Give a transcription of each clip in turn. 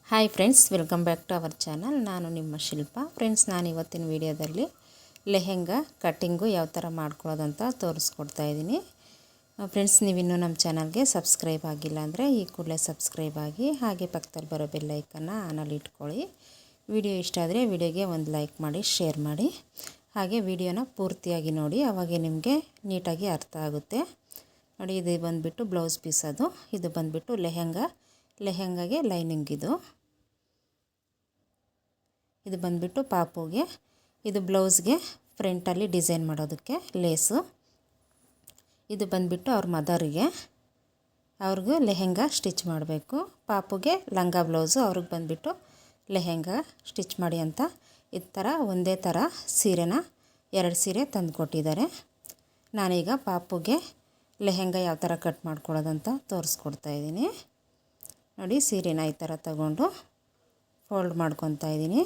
Hi friends, welcome back to our channel. ನಾನು ನಿಮ್ಮ ಶಿಲ್ಪ. Friends, ನಾನು ಇವತ್ತಿನ ವಿಡಿಯೋದಲ್ಲಿ ಲೆಹೆಂಗಾ ಕಟ್ಟಿಂಗು ಯಾವ ಥರ ಮಾಡ್ಕೊಳ್ಳೋದಂತ ತೋರಿಸ್ಕೊಡ್ತಾ ಇದ್ದೀನಿ. ಫ್ರೆಂಡ್ಸ್, ನೀವಿನ್ನೂ ನಮ್ಮ ಚಾನಲ್ಗೆ ಸಬ್ಸ್ಕ್ರೈಬ್ ಆಗಿಲ್ಲ ಅಂದರೆ ಈ ಕೂಡಲೇ ಸಬ್ಸ್ಕ್ರೈಬ್ ಆಗಿ, ಹಾಗೆ ಪಕ್ಕದಲ್ಲಿ ಬರೋ ಬೆಲ್ ಐಕನ್ನ ಆನಲ್ಲಿ ಇಟ್ಕೊಳ್ಳಿ. ವಿಡಿಯೋ ಇಷ್ಟ ಆದರೆ ವಿಡಿಯೋಗೆ ಒಂದು ಲೈಕ್ ಮಾಡಿ, ಶೇರ್ ಮಾಡಿ, ಹಾಗೆ ವಿಡಿಯೋನ ಪೂರ್ತಿಯಾಗಿ ನೋಡಿ. ಆವಾಗ ನಿಮಗೆ ನೀಟಾಗಿ ಅರ್ಥ ಆಗುತ್ತೆ. ನೋಡಿ, ಇದು ಬಂದುಬಿಟ್ಟು ಬ್ಲೌಸ್ ಪೀಸ್, ಇದು ಬಂದುಬಿಟ್ಟು ಲೆಹೆಂಗಾಗೆ ಲೈನಿಂಗ್. ಇದು ಬಂದುಬಿಟ್ಟು ಪಾಪುಗೆ, ಇದು ಬ್ಲೌಸ್ಗೆ ಫ್ರಂಟಲ್ಲಿ ಡಿಸೈನ್ ಮಾಡೋದಕ್ಕೆ ಲೇಸು. ಇದು ಬಂದುಬಿಟ್ಟು ಅವ್ರ ಮದರಿಗೆ, ಅವ್ರಿಗೂ ಲೆಹೆಂಗಾ ಸ್ಟಿಚ್ ಮಾಡಬೇಕು. ಪಾಪುಗೆ ಲಂಗ ಬ್ಲೌಸು, ಅವ್ರಿಗೆ ಬಂದುಬಿಟ್ಟು ಲೆಹೆಂಗಾ ಸ್ಟಿಚ್ ಮಾಡಿ ಅಂತ ಈ ಥರ ಒಂದೇ ಥರ ಸೀರೆನ 2 ಸೀರೆ ತಂದು ಕೊಟ್ಟಿದ್ದಾರೆ. ನಾನೀಗ ಪಾಪುಗೆ ಲೆಹೆಂಗಾ ಯಾವ ಥರ ಕಟ್ ಮಾಡ್ಕೊಳ್ಳೋದಂತ ತೋರಿಸ್ಕೊಡ್ತಾಯಿದ್ದೀನಿ. ನೋಡಿ, ಸೀರೆನ ಈ ಥರ ತಗೊಂಡು ಫೋಲ್ಡ್ ಮಾಡ್ಕೊತಾ ಇದ್ದೀನಿ.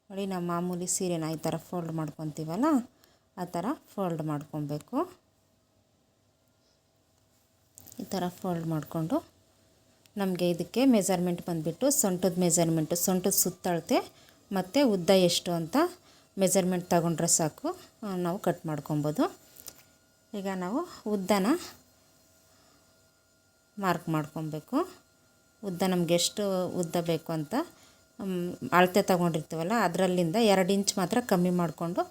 ನೋಡಿ, ನಾವು ಮಾಮೂಲಿ ಸೀರೆನ ಈ ಥರ ಫೋಲ್ಡ್ ಮಾಡ್ಕೊತೀವಲ್ಲ, ಆ ಥರ ಫೋಲ್ಡ್ ಮಾಡ್ಕೊಬೇಕು. ಈ ಥರ ಫೋಲ್ಡ್ ಮಾಡಿಕೊಂಡು ನಮಗೆ ಇದಕ್ಕೆ ಮೆಜರ್ಮೆಂಟ್ ಬಂದುಬಿಟ್ಟು ಸೊಂಟದ ಮೆಜರ್ಮೆಂಟು, ಸೊಂಟದ ಸುತ್ತಳತೆ ಮತ್ತು ಉದ್ದ ಎಷ್ಟು ಅಂತ ಮೆಜರ್ಮೆಂಟ್ ತಗೊಂಡ್ರೆ ಸಾಕು, ನಾವು ಕಟ್ ಮಾಡ್ಕೊಬೋದು. ಈಗ ನಾವು ಉದ್ದನ ಮಾರ್ಕ್ ಮಾಡ್ಕೊಬೇಕು. ಉದ್ದ ನಮಗೆ ಎಷ್ಟು ಉದ್ದ ಬೇಕು ಅಂತ ಅಳತೆ ತಗೊಂಡಿರ್ತೀವಲ್ಲ, ಅದರಲ್ಲಿಂದ 2 ಇಂಚ್ ಮಾತ್ರ ಕಮ್ಮಿ ಮಾಡಿಕೊಂಡು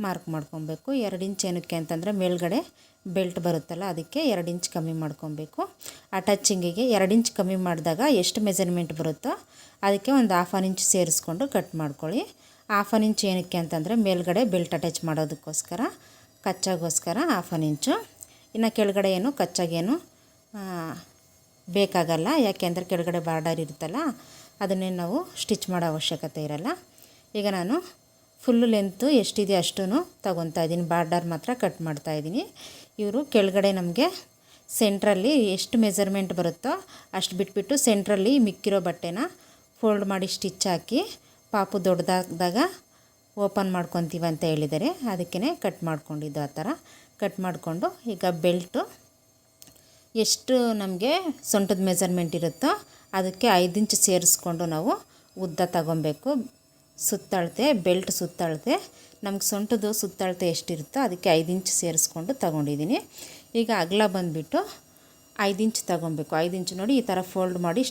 ಮಾರ್ಕ್ ಮಾಡ್ಕೊಬೇಕು. 2 ಇಂಚ್ ಏನಕ್ಕೆ ಅಂತಂದರೆ ಮೇಲ್ಗಡೆ ಬೆಲ್ಟ್ ಬರುತ್ತಲ್ಲ, ಅದಕ್ಕೆ 2 ಇಂಚ್ ಕಮ್ಮಿ ಮಾಡ್ಕೊಬೇಕು. ಆ ಟಚ್ಚಿಂಗಿಗೆ 2 ಇಂಚ್ ಕಮ್ಮಿ ಮಾಡಿದಾಗ ಎಷ್ಟು ಮೆಜರ್ಮೆಂಟ್ ಬರುತ್ತೋ ಅದಕ್ಕೆ ಒಂದು 1/2 ಇಂಚ್ ಸೇರಿಸ್ಕೊಂಡು ಕಟ್ ಮಾಡ್ಕೊಳ್ಳಿ. 1/2 ಇಂಚ್ ಏನಕ್ಕೆ ಅಂತಂದರೆ ಮೇಲ್ಗಡೆ ಬೆಲ್ಟ್ ಅಟ್ಯಾಚ್ ಮಾಡೋದಕ್ಕೋಸ್ಕರ, ಕಚ್ಚಾಗೋಸ್ಕರ 1/2 ಇಂಚು. ಇನ್ನು ಕೆಳಗಡೆ ಏನು ಕಚ್ಚಾಗೇನು ಬೇಕಾಗಲ್ಲ, ಯಾಕೆಂದರೆ ಕೆಳಗಡೆ ಬಾರ್ಡರ್ ಇರುತ್ತಲ್ಲ, ಅದನ್ನೇ ನಾವು ಸ್ಟಿಚ್ ಮಾಡೋ ಅವಶ್ಯಕತೆ ಇರಲ್ಲ. ಈಗ ನಾನು ಫುಲ್ಲು ಲೆಂತು ಎಷ್ಟಿದೆ ಅಷ್ಟೂ ತಗೊತಾ ಇದ್ದೀನಿ, ಬಾರ್ಡರ್ ಮಾತ್ರ ಕಟ್ ಮಾಡ್ತಾಯಿದ್ದೀನಿ. ಇವರು ಕೆಳಗಡೆ ನಮಗೆ ಸೆಂಟ್ರಲ್ಲಿ ಎಷ್ಟು ಮೆಜರ್ಮೆಂಟ್ ಬರುತ್ತೋ ಅಷ್ಟು ಬಿಟ್ಬಿಟ್ಟು ಸೆಂಟ್ರಲ್ಲಿ ಮಿಕ್ಕಿರೋ ಬಟ್ಟೆನ ಫೋಲ್ಡ್ ಮಾಡಿ ಸ್ಟಿಚ್ ಹಾಕಿ ಪಾಪು ದೊಡ್ಡದಾದಾಗ ಓಪನ್ ಮಾಡ್ಕೊತೀವಿ ಅಂತ ಹೇಳಿದ್ದಾರೆ. ಅದಕ್ಕೇ ಕಟ್ ಮಾಡ್ಕೊಂಡಿದ್ದು. ಆ ಥರ ಕಟ್ ಮಾಡಿಕೊಂಡು ಈಗ ಬೆಲ್ಟು ಎಷ್ಟು ನಮಗೆ ಸೊಂಟದ ಮೆಜರ್ಮೆಂಟ್ ಇರುತ್ತೋ ಅದಕ್ಕೆ 5 ಇಂಚ್ ಸೇರಿಸ್ಕೊಂಡು ನಾವು ಉದ್ದ ತಗೊಬೇಕು. ಸುತ್ತಳತೆ, ಬೆಲ್ಟ್ ಸುತ್ತಳತೆ ನಮ್ಗೆ ಸೊಂಟದ ಸುತ್ತಳತೆ ಎಷ್ಟಿರುತ್ತೋ ಅದಕ್ಕೆ 5 ಇಂಚ್ ಸೇರಿಸ್ಕೊಂಡು ತಗೊಂಡಿದ್ದೀನಿ. ಈಗ ಅಗಲ ಬಂದುಬಿಟ್ಟು 5 ಇಂಚ್ ತಗೊಬೇಕು. 5 ಇಂಚ್ ನೋಡಿ, ಈ ಥರ ಫೋಲ್ಡ್ ಮಾಡಿ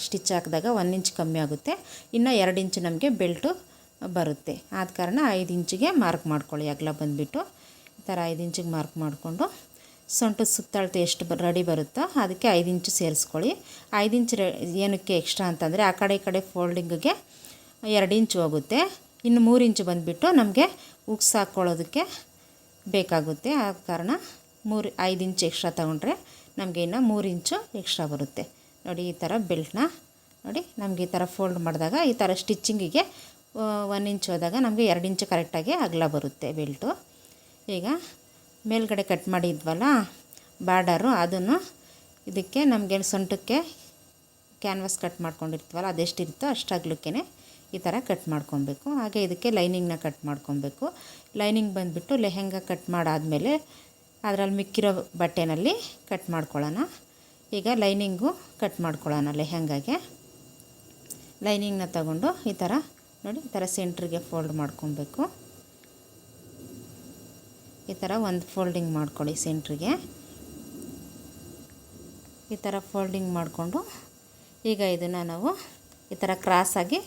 ಸ್ಟಿಚ್ ಹಾಕಿದಾಗ 1 ಇಂಚ್ ಕಮ್ಮಿ ಆಗುತ್ತೆ. ಇನ್ನು 2 ಇಂಚ್ ನಮಗೆ ಬೆಲ್ಟು ಬರುತ್ತೆ. ಆದ ಕಾರಣ 5 ಇಂಚಿಗೆ ಮಾರ್ಕ್ ಮಾಡ್ಕೊಳ್ಳಿ. ಅಗಲ ಬಂದುಬಿಟ್ಟು ಈ ಥರ 5 ಇಂಚಿಗೆ ಮಾರ್ಕ್ ಮಾಡಿಕೊಂಡು ಸೊಂಟದ ಸುತ್ತಳತೆ ಎಷ್ಟು ರೆಡಿ ಬರುತ್ತೋ ಅದಕ್ಕೆ 5 ಇಂಚು ಸೇರಿಸ್ಕೊಳ್ಳಿ. 5 ಇಂಚ್ ಏನಕ್ಕೆ ಎಕ್ಸ್ಟ್ರಾ ಅಂತಂದರೆ ಆ ಕಡೆ ಈ ಕಡೆ ಫೋಲ್ಡಿಂಗಿಗೆ 2 ಇಂಚ್ ಹೋಗುತ್ತೆ. ಇನ್ನು 3 ಇಂಚ್ ಬಂದುಬಿಟ್ಟು ನಮಗೆ ಉಕ್ಸ್ ಹಾಕ್ಕೊಳ್ಳೋದಕ್ಕೆ ಬೇಕಾಗುತ್ತೆ. ಆ ಕಾರಣ 5 ಇಂಚ್ ಎಕ್ಸ್ಟ್ರಾ ತೊಗೊಂಡ್ರೆ ನಮಗೆ ಇನ್ನು 3 ಇಂಚು ಎಕ್ಸ್ಟ್ರಾ ಬರುತ್ತೆ. ನೋಡಿ, ಈ ಥರ ಬೆಲ್ಟ್ನ ನೋಡಿ ನಮಗೆ ಈ ಥರ ಫೋಲ್ಡ್ ಮಾಡಿದಾಗ ಈ ಥರ ಸ್ಟಿಚ್ಚಿಂಗಿಗೆ 1 ಇಂಚ್ ಹೋದಾಗ ನಮಗೆ 2 ಇಂಚ್ ಕರೆಕ್ಟಾಗಿ ಅಗಲ ಬರುತ್ತೆ ಬೆಲ್ಟು. ಈಗ ಮೇಲ್ಗಡೆ ಕಟ್ ಮಾಡಿದ್ವಲ್ಲ ಬಾರ್ಡರು, ಅದನ್ನು ಇದಕ್ಕೆ ನಮಗೆ ಸೊಂಟಕ್ಕೆ ಕ್ಯಾನ್ವಾಸ್ ಕಟ್ ಮಾಡ್ಕೊಂಡಿರ್ತೀವಲ್ಲ ಅದೆಷ್ಟಿರುತ್ತೋ ಅಷ್ಟು ಅಗಲಕ್ಕೇ ಈ ಥರ ಕಟ್ ಮಾಡ್ಕೊಬೇಕು. ಹಾಗೆ ಇದಕ್ಕೆ ಲೈನಿಂಗ್ನ ಕಟ್ ಮಾಡ್ಕೊಬೇಕು. ಲೈನಿಂಗ್ ಬಂದುಬಿಟ್ಟು ಲೆಹೆಂಗಾ ಕಟ್ ಮಾಡಾದಮೇಲೆ ಅದರಲ್ಲಿ ಮಿಕ್ಕಿರೋ ಬಟ್ಟೆನಲ್ಲಿ ಕಟ್ ಮಾಡ್ಕೊಳ್ಳೋಣ. ಈಗ ಲೈನಿಂಗು ಕಟ್ ಮಾಡ್ಕೊಳ್ಳೋಣ. ಲೆಹೆಂಗಾಗೆ ಲೈನಿಂಗ್ನ ತಗೊಂಡು ಈ ಥರ ನೋಡಿ, ಈ ಥರ ಸೆಂಟ್ರಿಗೆ ಫೋಲ್ಡ್ ಮಾಡ್ಕೊಬೇಕು. ಈ ಥರ ಒಂದು ಫೋಲ್ಡಿಂಗ್ ಮಾಡ್ಕೊಳ್ಳಿ ಸೆಂಟ್ರಿಗೆ. ಈ ಥರ ಫೋಲ್ಡಿಂಗ್ ಮಾಡಿಕೊಂಡು ಈಗ ಇದನ್ನು ನಾವು ಈ ಥರ ಕ್ರಾಸಾಗಿ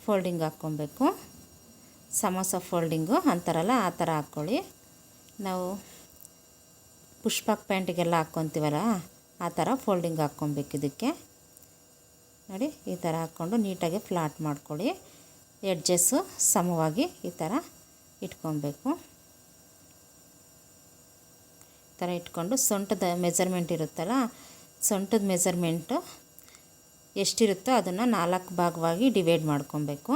ಫೋಲ್ಡಿಂಗ್ ಹಾಕ್ಕೊಬೇಕು. ಸಮೋಸ ಫೋಲ್ಡಿಂಗು ಅಂತಾರಲ್ಲ, ಆ ಥರ ಹಾಕ್ಕೊಳ್ಳಿ. ನಾವು ಪುಷ್ಪಕ್ ಪ್ಯಾಂಟಿಗೆಲ್ಲ ಹಾಕ್ಕೊತೀವಲ್ಲ ಆ ಥರ ಫೋಲ್ಡಿಂಗ್ ಹಾಕ್ಕೊಬೇಕು. ಇದಕ್ಕೆ ನೋಡಿ, ಈ ಥರ ಹಾಕ್ಕೊಂಡು ನೀಟಾಗಿ ಫ್ಲಾಟ್ ಮಾಡ್ಕೊಳ್ಳಿ. ಎಡ್ಜಸ್ಸು ಸಮವಾಗಿ ಈ ಥರ ಇಟ್ಕೊಬೇಕು. ಈ ಥರ ಇಟ್ಕೊಂಡು ಸೊಂಟದ ಮೆಜರ್ಮೆಂಟ್ ಇರುತ್ತಲ್ಲ, ಸೊಂಟದ ಮೆಜರ್ಮೆಂಟು ಎಷ್ಟಿರುತ್ತೋ ಅದನ್ನು 4 ಭಾಗವಾಗಿ ಡಿವೈಡ್ ಮಾಡ್ಕೊಬೇಕು.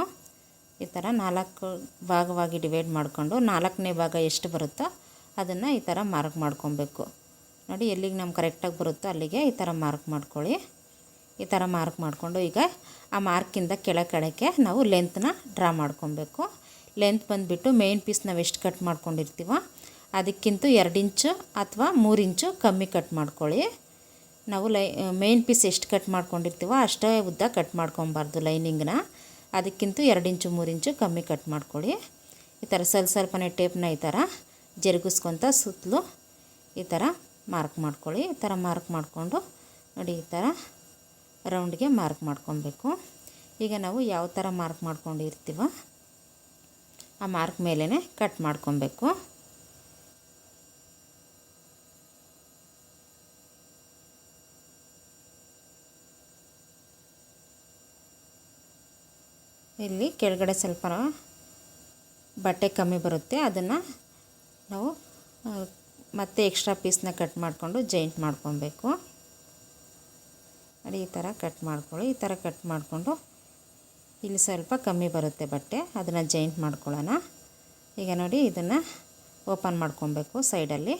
ಈ ಥರ 4 ಭಾಗವಾಗಿ ಡಿವೈಡ್ ಮಾಡಿಕೊಂಡು 4ನೇ ಭಾಗ ಎಷ್ಟು ಬರುತ್ತೋ ಅದನ್ನು ಈ ಥರ ಮಾರ್ಕ್ ಮಾಡ್ಕೊಬೇಕು. ನೋಡಿ, ಎಲ್ಲಿಗೆ ನಮ್ಗೆ ಕರೆಕ್ಟಾಗಿ ಬರುತ್ತೋ ಅಲ್ಲಿಗೆ ಈ ಥರ ಮಾರ್ಕ್ ಮಾಡ್ಕೊಳ್ಳಿ. ಈ ಥರ ಮಾರ್ಕ್ ಮಾಡಿಕೊಂಡು ಈಗ ಆ ಮಾರ್ಕಿಂದ ಕೆಳಗಡೆಗೆ ನಾವು ಲೆಂತ್ನ ಡ್ರಾ ಮಾಡ್ಕೊಬೇಕು. ಲೆಂತ್ ಬಂದುಬಿಟ್ಟು ಮೇನ್ ಪೀಸ್ ನಾವು ಎಷ್ಟು ಕಟ್ ಮಾಡ್ಕೊಂಡಿರ್ತೀವೋ ಅದಕ್ಕಿಂತ 2 ಇಂಚು ಅಥವಾ 3 ಇಂಚು ಕಮ್ಮಿ ಕಟ್ ಮಾಡ್ಕೊಳ್ಳಿ. ನಾವು ಮೇನ್ ಪೀಸ್ ಎಷ್ಟು ಕಟ್ ಮಾಡ್ಕೊಂಡಿರ್ತೀವೋ ಅಷ್ಟೇ ಉದ್ದ ಕಟ್ ಮಾಡ್ಕೊಬಾರ್ದು ಲೈನಿಂಗ್ನ. ಅದಕ್ಕಿಂತ 2 ಇಂಚು 3 ಇಂಚು ಕಮ್ಮಿ ಕಟ್ ಮಾಡ್ಕೊಳ್ಳಿ. ಈ ಥರ ಸ್ವಲ್ಪನೇ ಟೇಪ್ನ ಈ ಥರ ಜರುಗಿಸ್ಕೊತ ಸುತ್ತಲೂ ಈ ಥರ ಮಾರ್ಕ್ ಮಾಡ್ಕೊಳ್ಳಿ. ಈ ಥರ ಮಾರ್ಕ್ ಮಾಡಿಕೊಂಡು ನೋಡಿ, ಈ ಥರ ರೌಂಡ್ಗೆ ಮಾರ್ಕ್ ಮಾಡ್ಕೊಬೇಕು. ಈಗ ನಾವು ಯಾವ ಥರ ಮಾರ್ಕ್ ಮಾಡ್ಕೊಂಡಿರ್ತೀವೋ ಆ ಮಾರ್ಕ್ ಮೇಲೇ ಕಟ್ ಮಾಡ್ಕೊಬೇಕು. ಇಲ್ಲಿ ಕೆಳಗಡೆ ಸ್ವಲ್ಪ ಬಟ್ಟೆ ಕಮ್ಮಿ ಬರುತ್ತೆ, ಅದನ್ನು ನಾವು ಮತ್ತೆ ಎಕ್ಸ್ಟ್ರಾ ಪೀಸ್ನ ಕಟ್ ಮಾಡಿಕೊಂಡು ಜಾಯಿಂಟ್ ಮಾಡ್ಕೊಬೇಕು. ನೋಡಿ, ಈ ಥರ ಕಟ್ ಮಾಡ್ಕೊಳ್ಳಿ. ಈ ಥರ ಕಟ್ ಮಾಡಿಕೊಂಡು ಇಲ್ಲಿ ಸ್ವಲ್ಪ ಕಮ್ಮಿ ಬರುತ್ತೆ ಬಟ್ಟೆ, ಅದನ್ನು ಜಾಯಿಂಟ್ ಮಾಡ್ಕೊಳ್ಳೋಣ. ಈಗ ನೋಡಿ, ಇದನ್ನು ಓಪನ್ ಮಾಡ್ಕೊಬೇಕು ಸೈಡಲ್ಲಿ.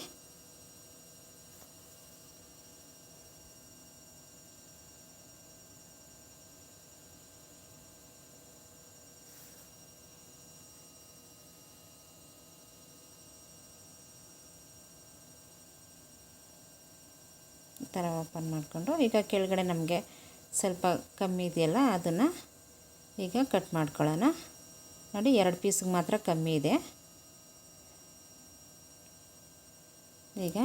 ಈ ಥರ ಓಪನ್ ಮಾಡಿಕೊಂಡು ಈಗ ಕೆಳಗಡೆ ನಮಗೆ ಸ್ವಲ್ಪ ಕಮ್ಮಿ ಇದೆಯಲ್ಲ, ಅದನ್ನು ಈಗ ಕಟ್ ಮಾಡ್ಕೊಳ್ಳೋಣ. ನೋಡಿ, 2 ಪೀಸ್ಗೆ ಮಾತ್ರ ಕಮ್ಮಿ ಇದೆ. ಈಗ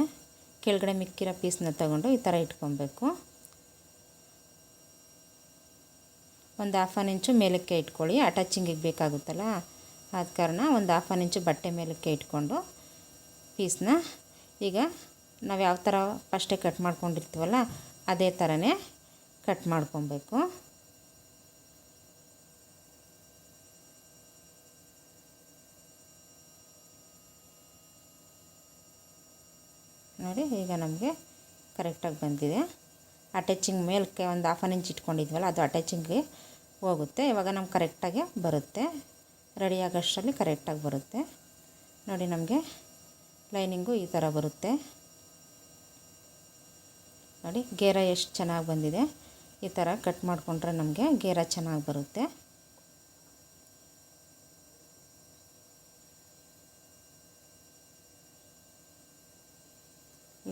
ಕೆಳಗಡೆ ಮಿಕ್ಕಿರೋ ಪೀಸ್ನ ತಗೊಂಡು ಈ ಥರ ಇಟ್ಕೊಬೇಕು. ಒಂದು 1/2 ಇಂಚು ಮೇಲಕ್ಕೆ ಇಟ್ಕೊಳ್ಳಿ, ಅಟ್ಯಾಚಿಂಗಿಗೆ ಬೇಕಾಗುತ್ತಲ್ಲ, ಆದ ಕಾರಣ ಒಂದು 1/2 ಇಂಚು ಬಟ್ಟೆ ಮೇಲಕ್ಕೆ ಇಟ್ಕೊಂಡು ಪೀಸ್ನ ಈಗ ನಾವು ಯಾವ ಥರ ಫಸ್ಟೇ ಕಟ್ ಮಾಡ್ಕೊಂಡಿರ್ತೀವಲ್ಲ ಅದೇ ಥರನೇ ಕಟ್ ಮಾಡ್ಕೊಬೇಕು. ನೋಡಿ, ಈಗ ನಮಗೆ ಕರೆಕ್ಟಾಗಿ ಬಂದಿದೆ. ಅಟ್ಯಾಚಿಂಗ್ ಮೇಲಕ್ಕೆ ಒಂದು 1/2 ಇಂಚ್ ಇಟ್ಕೊಂಡಿದ್ವಲ್ಲ, ಅದು ಅಟ್ಯಾಚಿಂಗ್ಗೆ ಹೋಗುತ್ತೆ. ಇವಾಗ ನಮ್ಗೆ ಕರೆಕ್ಟಾಗಿ ಬರುತ್ತೆ, ರೆಡಿ ಆಗೋಷ್ಟರಲ್ಲಿ ಕರೆಕ್ಟಾಗಿ ಬರುತ್ತೆ. ನೋಡಿ, ನಮಗೆ ಲೈನಿಂಗು ಈ ಥರ ಬರುತ್ತೆ. ನೋಡಿ, ಗೇರ ಎಷ್ಟು ಚೆನ್ನಾಗಿ ಬಂದಿದೆ. ಈ ಥರ ಕಟ್ ಮಾಡಿಕೊಂಡ್ರೆ ನಮಗೆ ಗೇರ ಚೆನ್ನಾಗಿ ಬರುತ್ತೆ.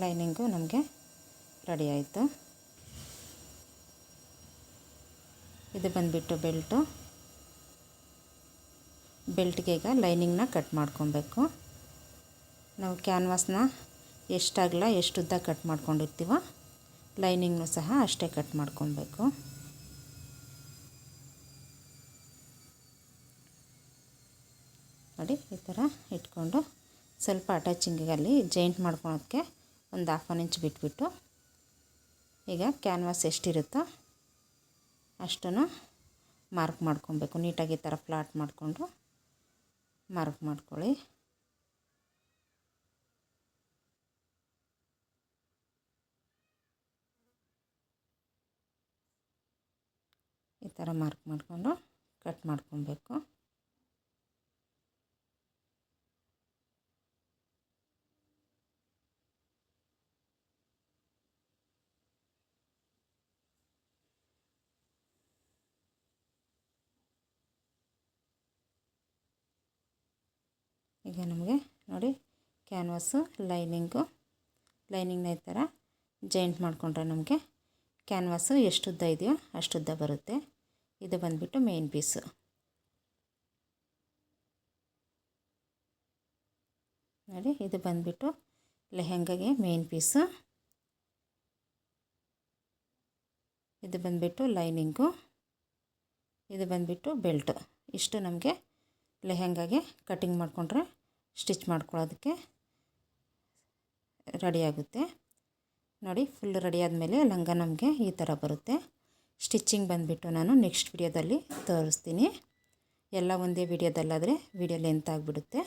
ಲೈನಿಂಗು ನಮಗೆ ರೆಡಿ ಆಯಿತು. ಇದು ಬಂದುಬಿಟ್ಟು ಬೆಲ್ಟ್ಗೆ ಈಗ ಲೈನಿಂಗ್ನ ಕಟ್ ಮಾಡ್ಕೊಬೇಕು. ನಾವು ಕ್ಯಾನ್ವಾಸ್ನ ಎಷ್ಟಾಗಲ್ಲ ಎಷ್ಟು ಉದ್ದ ಕಟ್ ಮಾಡ್ಕೊಂಡಿರ್ತೀವೋ ಲೈನಿಂಗ್ನು ಸಹ ಅಷ್ಟೇ ಕಟ್ ಮಾಡ್ಕೊಬೇಕು. ನೋಡಿ, ಈ ಥರ ಇಟ್ಕೊಂಡು ಸ್ವಲ್ಪ ಅಟ್ಯಾಚಿಂಗಲ್ಲಿ ಜಾಯಿಂಟ್ ಮಾಡ್ಕೊಳೋಕ್ಕೆ ಒಂದು 1/2 ಇಂಚ್ ಬಿಟ್ಬಿಟ್ಟು ಈಗ ಕ್ಯಾನ್ವಾಸ್ ಎಷ್ಟಿರುತ್ತೋ ಅಷ್ಟನ್ನು ಮಾರ್ಕ್ ಮಾಡ್ಕೊಬೇಕು. ನೀಟಾಗಿ ಈ ಥರ ಫ್ಲಾಟ್ ಮಾಡಿಕೊಂಡು ಮಾರ್ಕ್ ಮಾಡ್ಕೊಳ್ಳಿ. ಈ ಥರ ಮಾರ್ಕ್ ಮಾಡಿಕೊಂಡು ಕಟ್ ಮಾಡ್ಕೊಬೇಕು. ಈಗ ನಮಗೆ ನೋಡಿ, ಕ್ಯಾನ್ವಾಸು ಲೈನಿಂಗ್ನ ಈ ಥರ ಜಾಯಿಂಟ್ ಮಾಡಿಕೊಂಡ್ರೆ ನಮಗೆ ಕ್ಯಾನ್ವಾಸು ಎಷ್ಟು ಉದ್ದ ಇದೆಯೋ ಅಷ್ಟು ಉದ್ದ ಬರುತ್ತೆ. ಇದು ಬಂದುಬಿಟ್ಟು ಮೇನ್ ಪೀಸು. ನೋಡಿ, ಇದು ಬಂದುಬಿಟ್ಟು ಲೆಹೆಂಗಾಗೆ ಮೇನ್ ಪೀಸು. ಇದು ಬಂದುಬಿಟ್ಟು ಲೈನಿಂಗು. ಇದು ಬಂದುಬಿಟ್ಟು ಬೆಲ್ಟು. ಇಷ್ಟು ನಮಗೆ ಲೆಹೆಂಗಾಗೆ ಕಟಿಂಗ್ ಮಾಡಿಕೊಂಡ್ರೆ ಸ್ಟಿಚ್ ಮಾಡ್ಕೊಳ್ಳೋದಕ್ಕೆ ರೆಡಿಯಾಗುತ್ತೆ. ನೋಡಿ, ಫುಲ್ ರೆಡಿ ಆದಮೇಲೆ ಲಂಗ ನಮಗೆ ಈ ಥರ ಬರುತ್ತೆ. ಸ್ಟಿಚ್ಚಿಂಗ್ ಬಂದುಬಿಟ್ಟು ನಾನು ನೆಕ್ಸ್ಟ್ ವಿಡಿಯೋದಲ್ಲಿ ತೋರಿಸ್ತೀನಿ. ಎಲ್ಲ ಒಂದೇ ವಿಡಿಯೋದಲ್ಲಾದರೆ ವಿಡಿಯೋ ಲೆಂತ್ ಆಗಿಬಿಡುತ್ತೆ.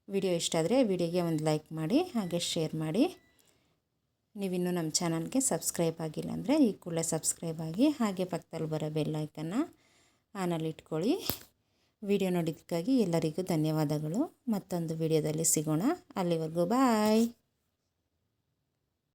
ವಿಡಿಯೋ ಇಷ್ಟ ಆದರೆ ವಿಡಿಯೋಗೆ ಒಂದು ಲೈಕ್ ಮಾಡಿ, ಹಾಗೆ ಶೇರ್ ಮಾಡಿ. ನೀವಿನ್ನೂ ನಮ್ಮ ಚಾನಲ್ಗೆ ಸಬ್ಸ್ಕ್ರೈಬ್ ಆಗಿಲ್ಲ ಅಂದರೆ ಈ ಕೂಡಲೇ ಸಬ್ಸ್ಕ್ರೈಬ್ ಆಗಿ, ಹಾಗೆ ಪಕ್ಕದಲ್ಲಿ ಬರೋ ಬೆಲ್ ಐಕನ್ನ ಆನಲ್ಲಿ ಇಟ್ಕೊಳ್ಳಿ. ವಿಡಿಯೋ ನೋಡಿದ್ದಕ್ಕಾಗಿ ಎಲ್ಲರಿಗೂ ಧನ್ಯವಾದಗಳು. ಮತ್ತೊಂದು ವಿಡಿಯೋದಲ್ಲಿ ಸಿಗೋಣ. ಅಲ್ಲಿವರೆಗೂ ಬಾಯ್.